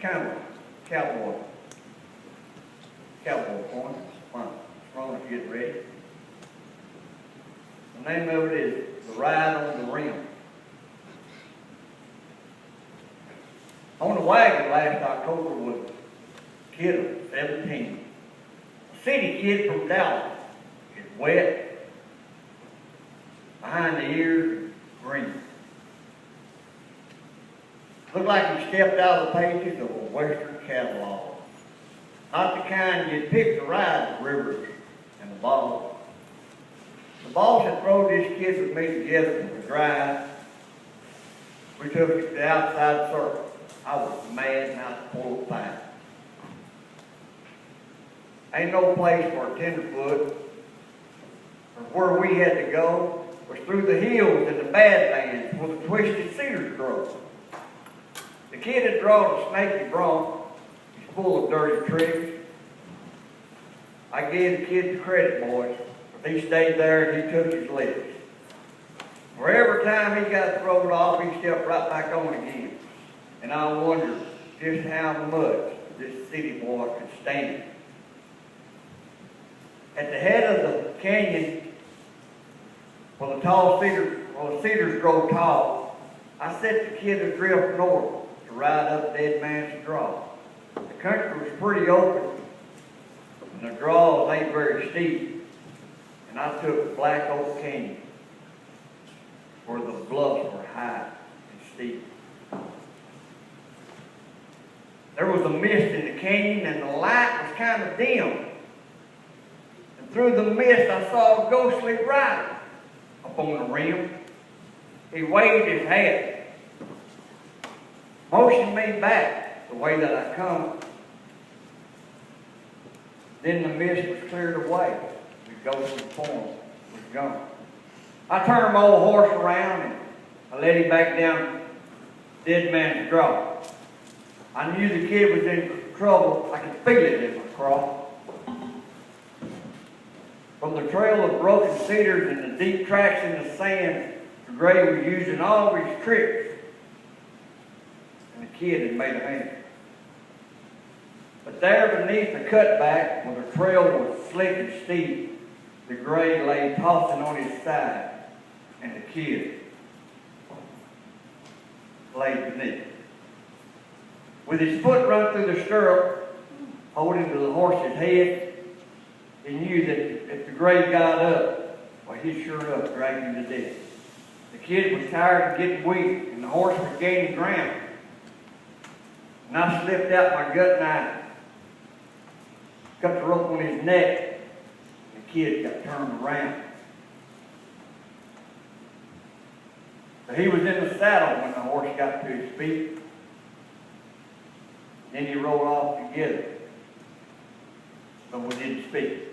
kind of a cowboy point. Come on, Rona, get ready. The name of it is The Ride on the Rim. On the wagon last October was a kid of 17. A city kid from Dallas. It's wet, behind the ears, green. Looked like he stepped out of the pages of a Western catalog. Not the kind you'd pick to ride the rivers and the balls. The boss had thrown this kid with me together for the drive. We took it to the outside circle. I was mad not to pull a fight. Ain't no place for a tenderfoot. Or where we had to go was through the hills and the badlands where the twisted cedars grow. The kid had drawn a snaky bronc. He's full of dirty tricks. I gave the kid the credit, boys. He stayed there and he took his licks. For every time he got thrown off, he stepped right back on again. And I wondered just how much this city boy could stand. At the head of the canyon, where the cedars grow tall, I set the kid adrift north to ride up Dead Man's Draw. The country was pretty open, and the draws ain't very steep. And I took Black Oak Canyon, where the bluffs were high and steep. There was a mist in the canyon, and the light was kind of dim. And through the mist, I saw a ghostly rider up on the rim. He waved his hat, motioned me back the way that I come. Then the mist was cleared away. The ghostly form was gone. I turned my old horse around and I led him back down Dead Man's Draw. I knew the kid was in trouble. I could feel it in my craw. From the trail of broken cedars and the deep tracks in the sand, the gray was using all his tricks. And the kid had made a hand. But there beneath the cutback, where the trail was slick and steep, the gray lay tossing on his side, and the kid lay beneath. With his foot run through the stirrup, holding to the horse's head, he knew that if the gray got up, well, he'd sure enough drag him to death. The kid was tired and getting weak, and the horse was gaining ground. And I slipped out my gut knife, cut the rope on his neck, and the kid got turned around. So he was in the saddle when the horse got to his feet. Then he rolled off together, but we didn't speak.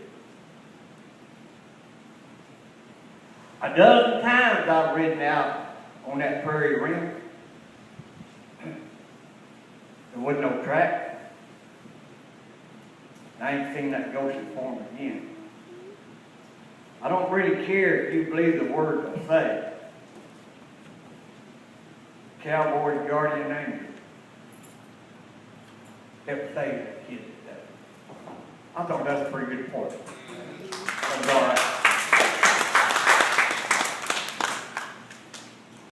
A dozen times I've ridden out on that prairie rim. There wasn't no track. I ain't seen that ghostly form again. I don't really care if you believe the words I say. Cowboy's guardian angel kept saving that kid today. I thought that's a pretty good point. That was all right.